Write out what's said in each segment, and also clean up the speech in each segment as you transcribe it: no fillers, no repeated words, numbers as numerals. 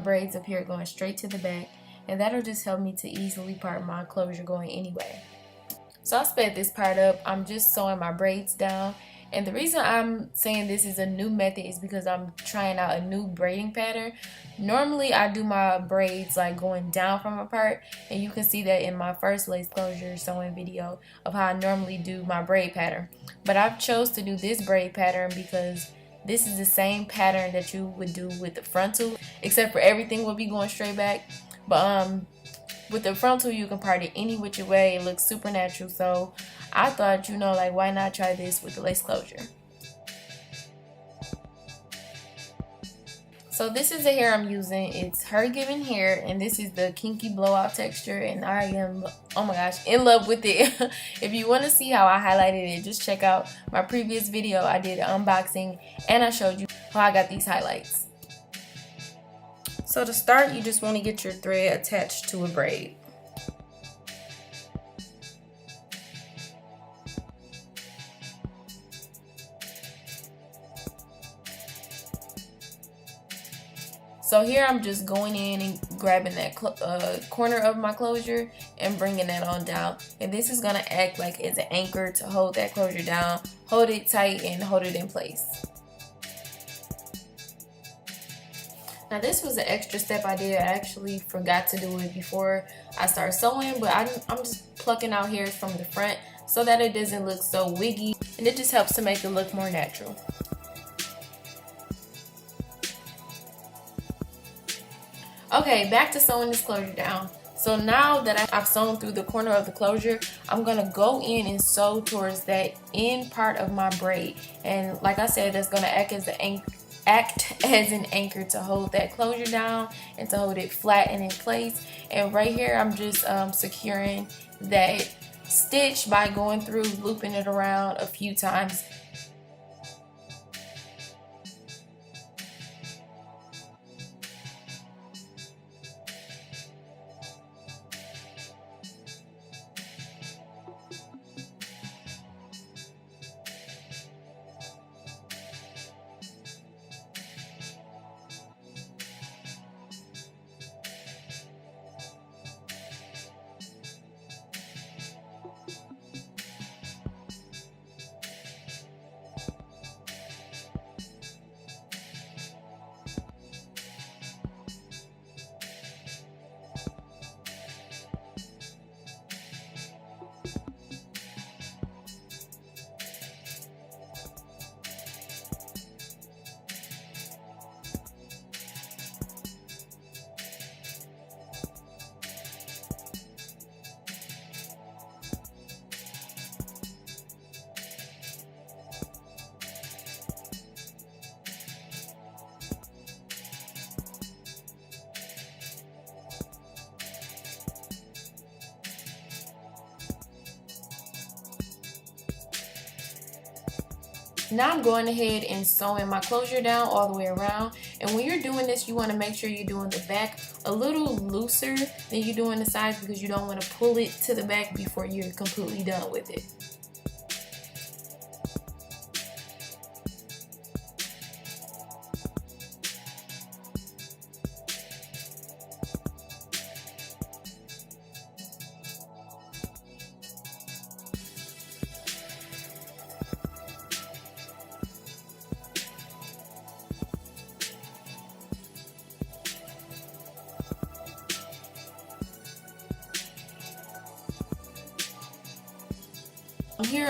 braids up here going straight to the back, and that'll just help me to easily part my closure going anyway. So I sped this part up. I'm just sewing my braids down. And the reason I'm saying this is a new method is because I'm trying out a new braiding pattern. Normally I do my braids like going down from a part, and you can see that in my first lace closure sewing video of how I normally do my braid pattern. But I've chose to do this braid pattern because this is the same pattern that you would do with the frontal, except for everything will be going straight back. But with the frontal, you can part it any which way. It looks super natural. So I thought, you know, like, why not try this with the lace closure? So this is the hair I'm using. It's Her Given hair, and this is the kinky blowout texture, and I am, oh my gosh, in love with it. If you want to see how I highlighted it, just check out my previous video. I did an unboxing and I showed you how I got these highlights. So to start, you just want to get your thread attached to a braid. So here I'm just going in and grabbing that corner of my closure and bringing that on down. And this is going to act like it's an anchor to hold that closure down, hold it tight, and hold it in place. Now this was an extra step I did. I actually forgot to do it before I started sewing, but I'm just plucking out hairs from the front so that it doesn't look so wiggy, and it just helps to make it look more natural. Okay, back to sewing this closure down. So now that I've sewn through the corner of the closure, I'm gonna go in and sew towards that end part of my braid. And like I said, that's gonna act as an anchor to hold that closure down and to hold it flat and in place. And right here, I'm just securing that stitch by going through, looping it around a few times. Now I'm going ahead and sewing my closure down all the way around. And when you're doing this, you want to make sure you're doing the back a little looser than you do on the sides, because you don't want to pull it to the back before you're completely done with it. Here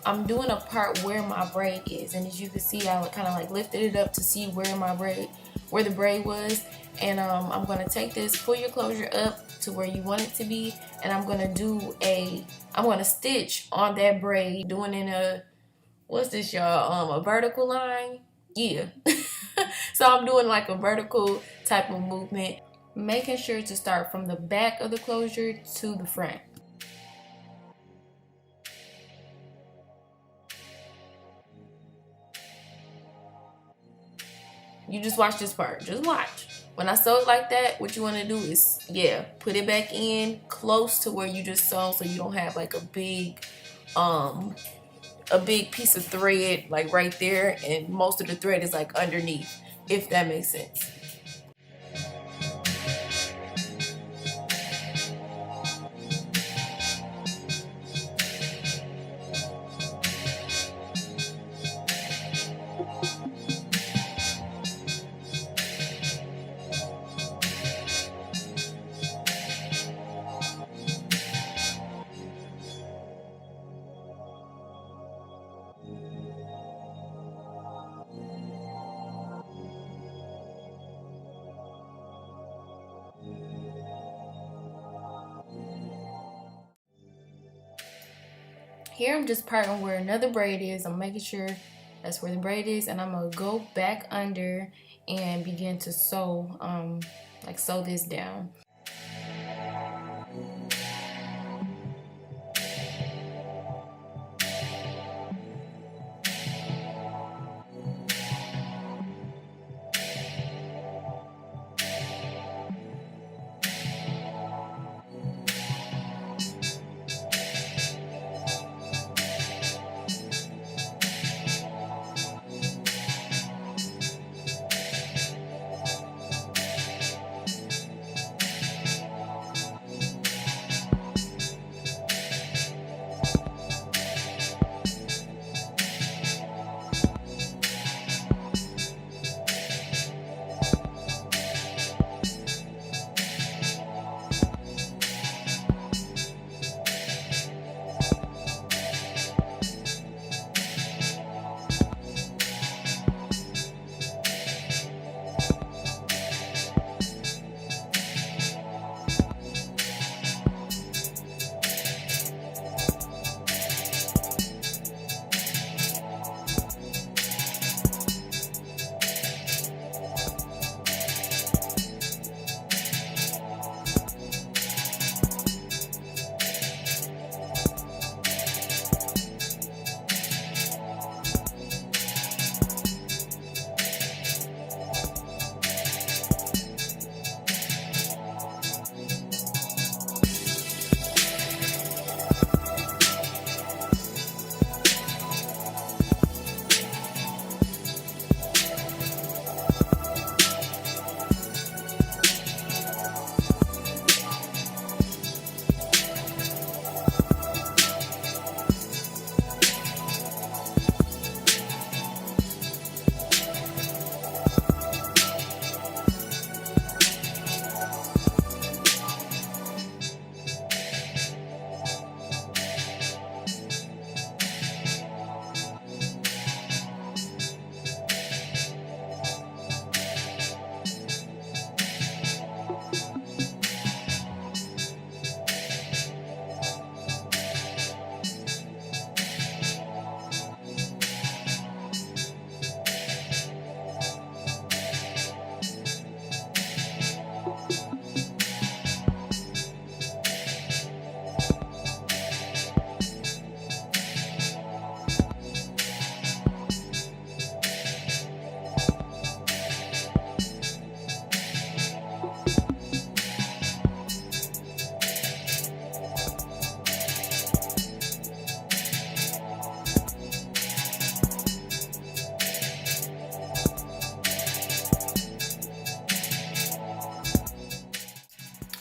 I'm doing a part where my braid is, and as you can see, I kind of like lifted it up to see where the braid was. And I'm going to take this, pull your closure up to where you want it to be, and I'm going to stitch on that braid, doing in a, what's this, y'all, a vertical line. Yeah. So I'm doing like a vertical type of movement, making sure to start from the back of the closure to the front. You just watch this part. Just watch. When I sew it like that, what you want to do is, yeah, put it back in close to where you just sewed, so you don't have like a big piece of thread like right there, and most of the thread is like underneath, if that makes sense. Here I'm just parting where another braid is. I'm making sure that's where the braid is, and I'm gonna go back under and begin to sew, like sew this down.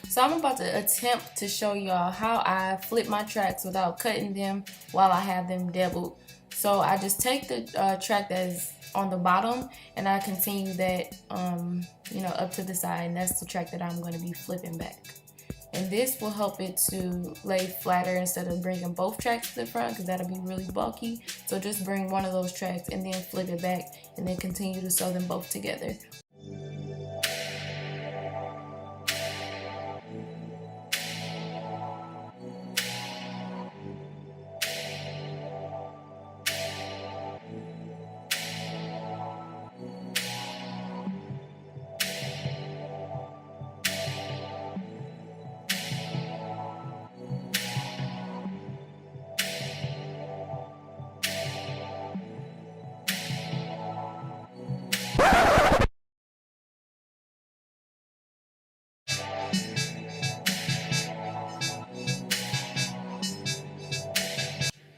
So I'm about to attempt to show y'all how I flip my tracks without cutting them while I have them doubled. So I just take the track that is on the bottom and I continue that, up to the side, and that's the track that I'm going to be flipping back. And this will help it to lay flatter instead of bringing both tracks to the front, because that'll be really bulky. So just bring one of those tracks and then flip it back and then continue to sew them both together.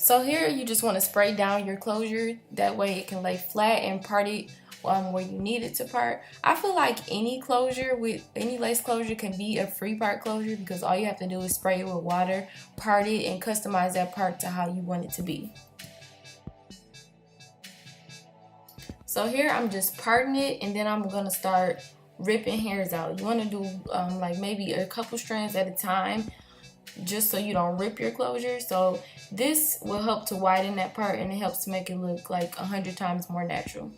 So here you just want to spray down your closure, that way it can lay flat and part it where you need it to part. I feel like any closure with any lace closure can be a free part closure, because all you have to do is spray it with water, part it, and customize that part to how you want it to be. So here I'm just parting it, and then I'm gonna start ripping hairs out. You want to do like maybe a couple strands at a time, just so you don't rip your closure. So this will help to widen that part, and it helps to make it look like 100 times more natural.